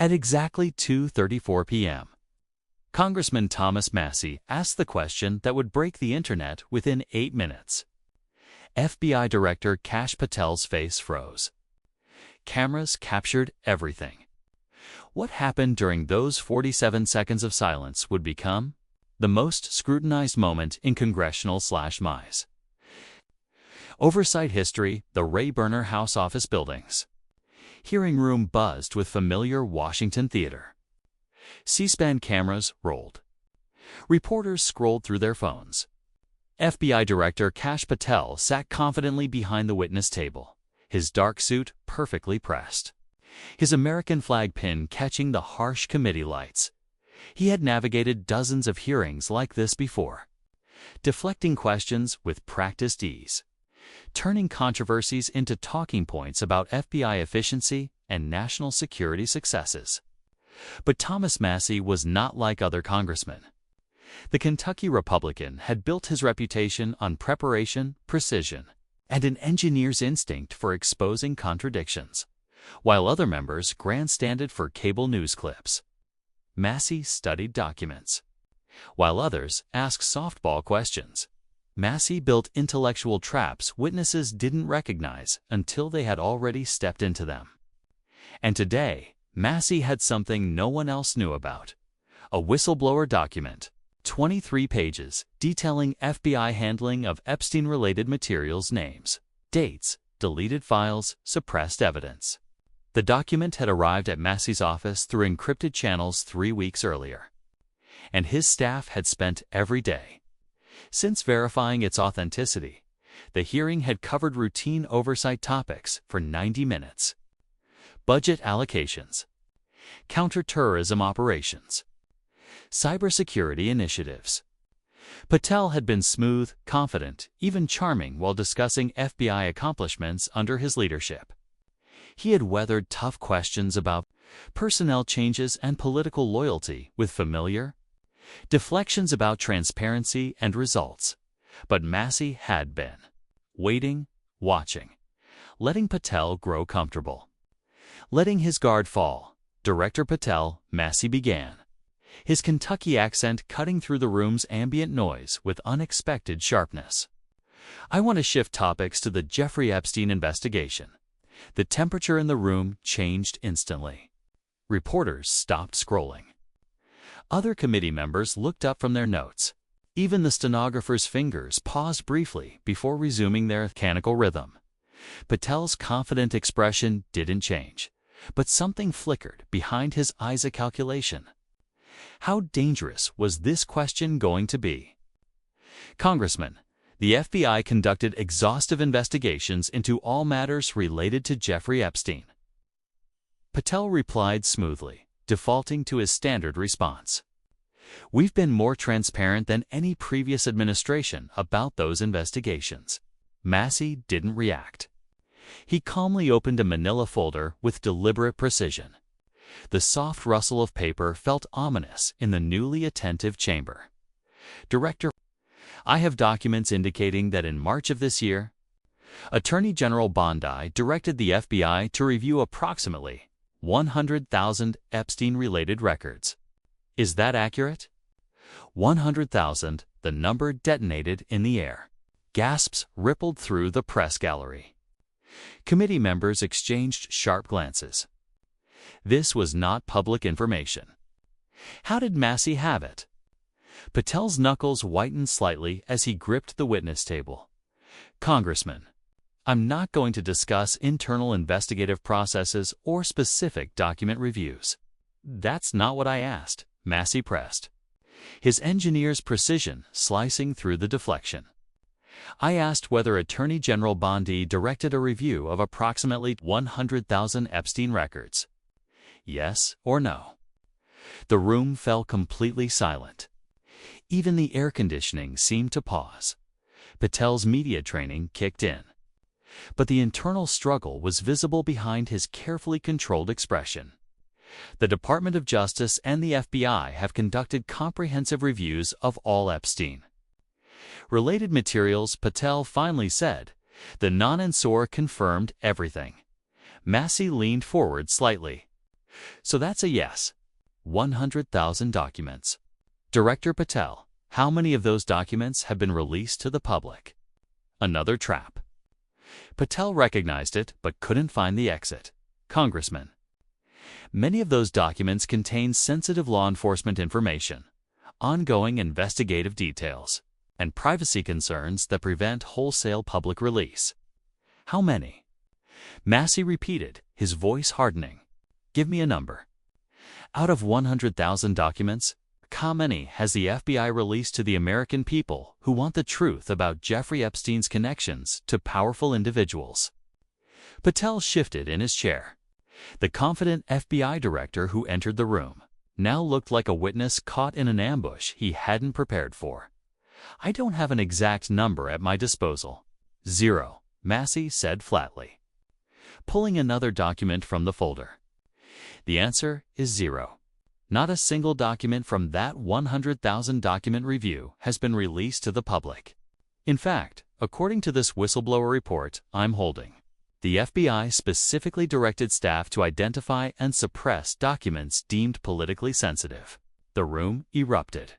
At exactly 2:34 p.m., Congressman Thomas Massie asked the question that would break the internet within 8 minutes. FBI Director Kash Patel's face froze. Cameras captured everything. What happened during those 47 seconds of silence would become the most scrutinized moment in congressional/MI's oversight history. The Rayburner House office buildings. Hearing room buzzed with familiar Washington theater. C-SPAN cameras rolled. Reporters scrolled through their phones. FBI Director Kash Patel sat confidently behind the witness table, his dark suit perfectly pressed, his American flag pin catching the harsh committee lights. He had navigated dozens of hearings like this before, deflecting questions with practiced ease, turning controversies into talking points about FBI efficiency and national security successes. But Thomas Massie was not like other congressmen. The Kentucky Republican had built his reputation on preparation, precision, and an engineer's instinct for exposing contradictions, while other members grandstanded for cable news clips. Massie studied documents, while others asked softball questions. Massie built intellectual traps witnesses didn't recognize until they had already stepped into them. And today, Massie had something no one else knew about: a whistleblower document, 23 pages, detailing FBI handling of Epstein-related materials, names, dates, deleted files, suppressed evidence. The document had arrived at Massie's office through encrypted channels 3 weeks earlier, and his staff had spent every day since verifying its authenticity. The hearing had covered routine oversight topics for 90 minutes. Budget allocations, counterterrorism operations, cybersecurity initiatives. Patel had been smooth, confident, even charming while discussing FBI accomplishments under his leadership. He had weathered tough questions about personnel changes and political loyalty with familiar deflections about transparency and results. But Massie had been waiting, watching, letting Patel grow comfortable. Letting his guard fall, Director Patel, Massie began, his Kentucky accent cutting through the room's ambient noise with unexpected sharpness. I want to shift topics to the Jeffrey Epstein investigation. The temperature in the room changed instantly. Reporters stopped scrolling. Other committee members looked up from their notes. Even the stenographer's fingers paused briefly before resuming their mechanical rhythm. Patel's confident expression didn't change, but something flickered behind his eyes. A calculation. How dangerous was this question going to be? Congressman, the FBI conducted exhaustive investigations into all matters related to Jeffrey Epstein. Patel replied smoothly, defaulting to his standard response. We've been more transparent than any previous administration about those investigations. Massie didn't react. He calmly opened a manila folder with deliberate precision. The soft rustle of paper felt ominous in the newly attentive chamber. Director, I have documents indicating that in March of this year, Attorney General Bondi directed the FBI to review approximately 100,000 Epstein-related records. Is that accurate? 100,000, the number detonated in the air. Gasps rippled through the press gallery. Committee members exchanged sharp glances. This was not public information. How did Massie have it? Patel's knuckles whitened slightly as he gripped the witness table. Congressman, I'm not going to discuss internal investigative processes or specific document reviews. That's not what I asked, Massie pressed, his engineer's precision slicing through the deflection. I asked whether Attorney General Bondi directed a review of approximately 100,000 Epstein records. Yes or no? The room fell completely silent. Even the air conditioning seemed to pause. Patel's media training kicked in. But the internal struggle was visible behind his carefully controlled expression. The Department of Justice and the FBI have conducted comprehensive reviews of all Epstein related materials, Patel finally said. The non-answer confirmed everything. Massie leaned forward slightly. So that's a yes. 100,000 documents. Director Patel, how many of those documents have been released to the public? Another trap. Patel recognized it but couldn't find the exit. Congressman. Many of those documents contain sensitive law enforcement information, ongoing investigative details, and privacy concerns that prevent wholesale public release. How many? Massie repeated, his voice hardening. Give me a number. Out of 100,000 documents, how many has the FBI released to the American people who want the truth about Jeffrey Epstein's connections to powerful individuals? Patel shifted in his chair. The confident FBI director who entered the room now looked like a witness caught in an ambush he hadn't prepared for. I don't have an exact number at my disposal. 0, Massie said flatly, pulling another document from the folder. The answer is 0. Not a single document from that 100,000 document review has been released to the public. In fact, according to this whistleblower report I'm holding, the FBI specifically directed staff to identify and suppress documents deemed politically sensitive. The room erupted.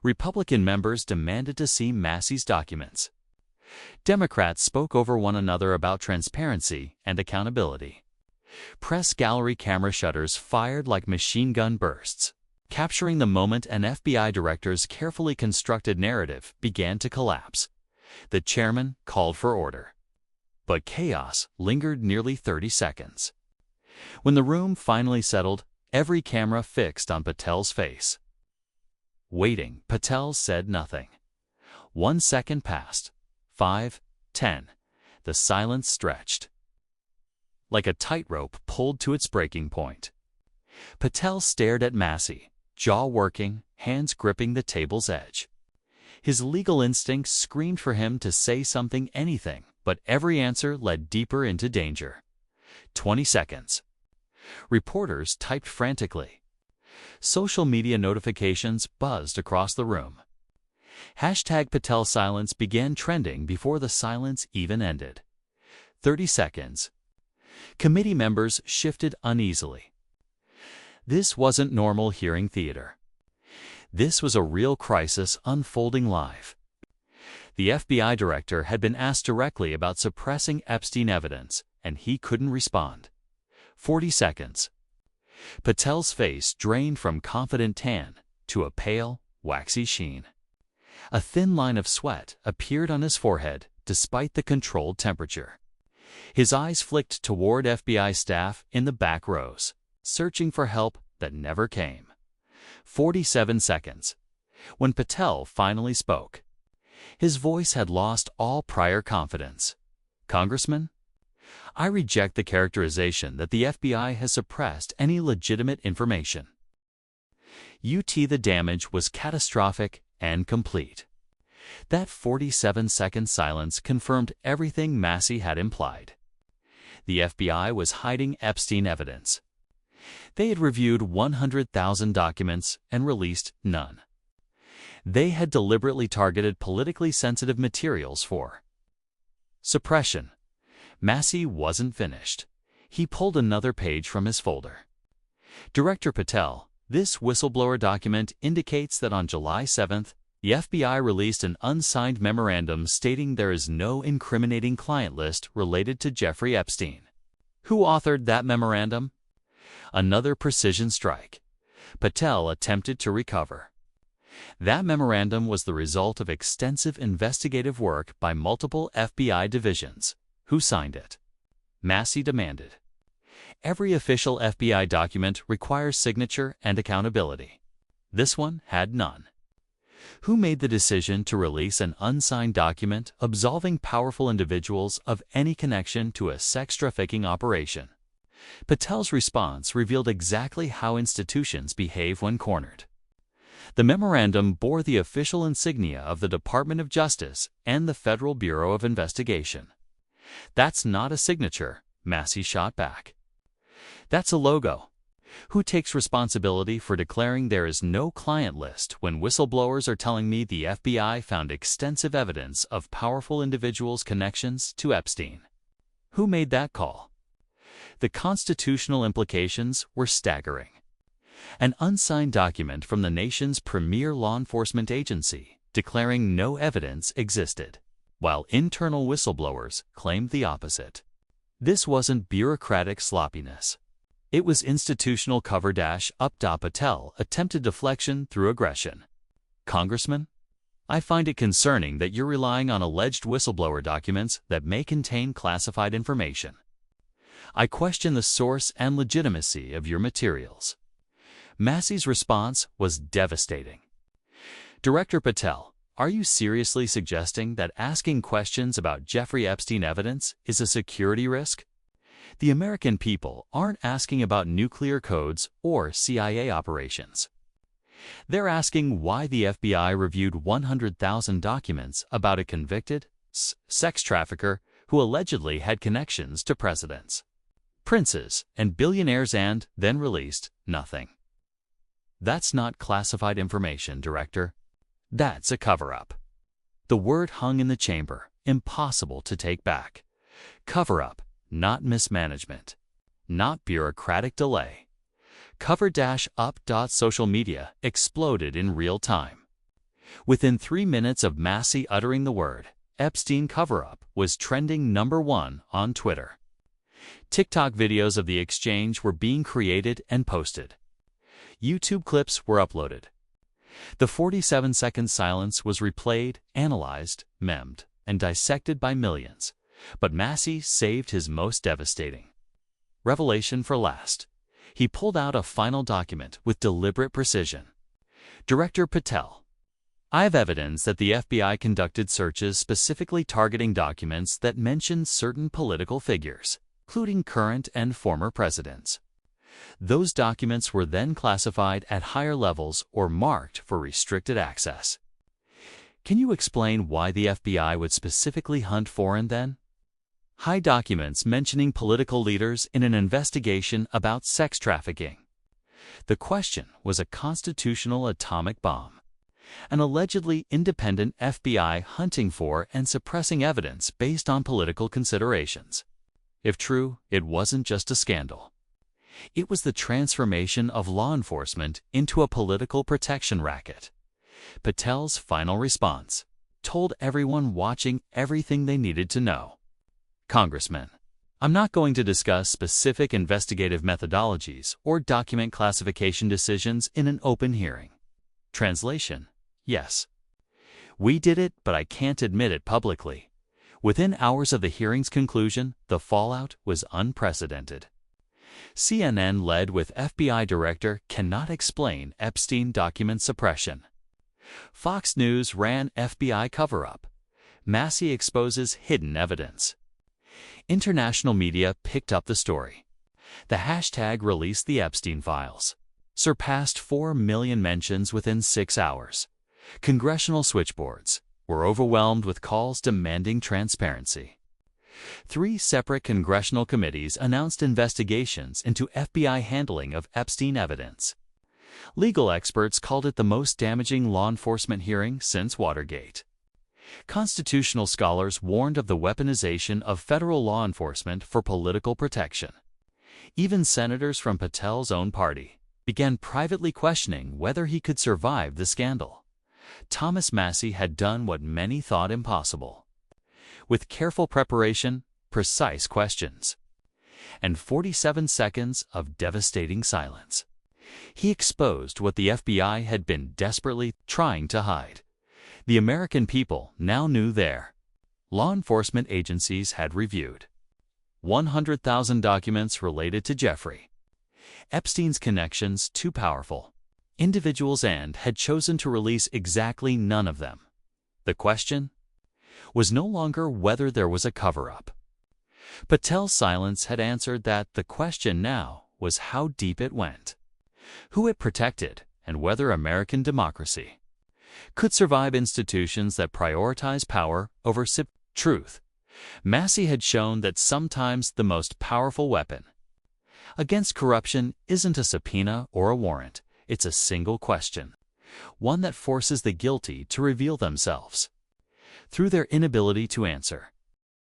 Republican members demanded to see Massie's documents. Democrats spoke over one another about transparency and accountability. Press gallery camera shutters fired like machine gun bursts, capturing the moment an FBI director's carefully constructed narrative began to collapse. The chairman called for order. But chaos lingered nearly 30 seconds. When the room finally settled, every camera fixed on Patel's face. Waiting, Patel said nothing. 1 second passed. 5, 10. The silence stretched. Like a tightrope pulled to its breaking point. Patel stared at Massie, jaw working, hands gripping the table's edge. His legal instincts screamed for him to say something, anything, but every answer led deeper into danger. 20 seconds. Reporters typed frantically. Social media notifications buzzed across the room. Hashtag Patel silence began trending before the silence even ended. 30 seconds. Committee members shifted uneasily. This wasn't normal hearing theater. This was a real crisis unfolding live. The FBI director had been asked directly about suppressing Epstein evidence, and he couldn't respond. 40 seconds. Patel's face drained from confident tan to a pale, waxy sheen. A thin line of sweat appeared on his forehead despite the controlled temperature. His eyes flicked toward FBI staff in the back rows, searching for help that never came. 47 seconds. When Patel finally spoke, his voice had lost all prior confidence. Congressman, I reject the characterization that the FBI has suppressed any legitimate information. The damage was catastrophic and complete. That 47-second silence confirmed everything Massie had implied. The FBI was hiding Epstein evidence. They had reviewed 100,000 documents and released none. They had deliberately targeted politically sensitive materials for suppression. Massie wasn't finished. He pulled another page from his folder. Director Patel, this whistleblower document indicates that on July 7th, the FBI released an unsigned memorandum stating there is no incriminating client list related to Jeffrey Epstein. Who authored that memorandum? Another precision strike. Patel attempted to recover. That memorandum was the result of extensive investigative work by multiple FBI divisions. Who signed it? Massie demanded. Every official FBI document requires signature and accountability. This one had none. Who made the decision to release an unsigned document absolving powerful individuals of any connection to a sex trafficking operation? Patel's response revealed exactly how institutions behave when cornered. The memorandum bore the official insignia of the Department of Justice and the Federal Bureau of Investigation. That's not a signature, Massie shot back. That's a logo. Who takes responsibility for declaring there is no client list when whistleblowers are telling me the FBI found extensive evidence of powerful individuals' connections to Epstein? Who made that call? The constitutional implications were staggering. An unsigned document from the nation's premier law enforcement agency declaring no evidence existed, while internal whistleblowers claimed the opposite. This wasn't bureaucratic sloppiness. It was institutional cover-up. Patel attempted deflection through aggression. Congressman, I find it concerning that you're relying on alleged whistleblower documents that may contain classified information. I question the source and legitimacy of your materials. Massie's response was devastating. Director Patel, are you seriously suggesting that asking questions about Jeffrey Epstein evidence is a security risk? The American people aren't asking about nuclear codes or CIA operations. They're asking why the FBI reviewed 100,000 documents about a convicted sex trafficker who allegedly had connections to presidents, princes, and billionaires and then released nothing. That's not classified information, Director. That's a cover-up. The word hung in the chamber, impossible to take back. Cover-up, not mismanagement, not bureaucratic delay. Cover-up. Social media exploded in real time. Within 3 minutes of Massie uttering the word, Epstein cover-up was trending #1 on Twitter. TikTok videos of the exchange were being created and posted. YouTube clips were uploaded. The 47-second silence was replayed, analyzed, memed, and dissected by millions. But Massie saved his most devastating revelation for last. He pulled out a final document with deliberate precision. Director Patel, I have evidence that the FBI conducted searches specifically targeting documents that mention certain political figures, including current and former presidents. Those documents were then classified at higher levels or marked for restricted access. Can you explain why the FBI would specifically hunt foreign then? High documents mentioning political leaders in an investigation about sex trafficking. The question was a constitutional atomic bomb. An allegedly independent FBI hunting for and suppressing evidence based on political considerations. If true, it wasn't just a scandal. It was the transformation of law enforcement into a political protection racket. Patel's final response told everyone watching everything they needed to know. Congressman, I'm not going to discuss specific investigative methodologies or document classification decisions in an open hearing. Translation: yes. We did it, but I can't admit it publicly. Within hours of the hearing's conclusion, the fallout was unprecedented. CNN led with FBI Director cannot explain Epstein document suppression. Fox News ran FBI cover-up. Massie exposes hidden evidence. International media picked up the story. The hashtag released the Epstein files. Surpassed 4 million mentions within 6 hours. Congressional switchboards were overwhelmed with calls demanding transparency. 3 separate congressional committees announced investigations into FBI handling of Epstein evidence. Legal experts called it the most damaging law enforcement hearing since Watergate. Constitutional scholars warned of the weaponization of federal law enforcement for political protection. Even senators from Patel's own party began privately questioning whether he could survive the scandal. Thomas Massie had done what many thought impossible. With careful preparation, precise questions, and 47 seconds of devastating silence, he exposed what the FBI had been desperately trying to hide. The American people now knew their law enforcement agencies had reviewed 100,000 documents related to Jeffrey Epstein's connections too powerful individuals and had chosen to release exactly none of them. The question was no longer whether there was a cover-up. Patel's silence had answered that. The question now was how deep it went, who it protected, and whether American democracy could survive institutions that prioritize power over truth. Massie had shown that sometimes the most powerful weapon against corruption isn't a subpoena or a warrant. It's a single question, one that forces the guilty to reveal themselves through their inability to answer.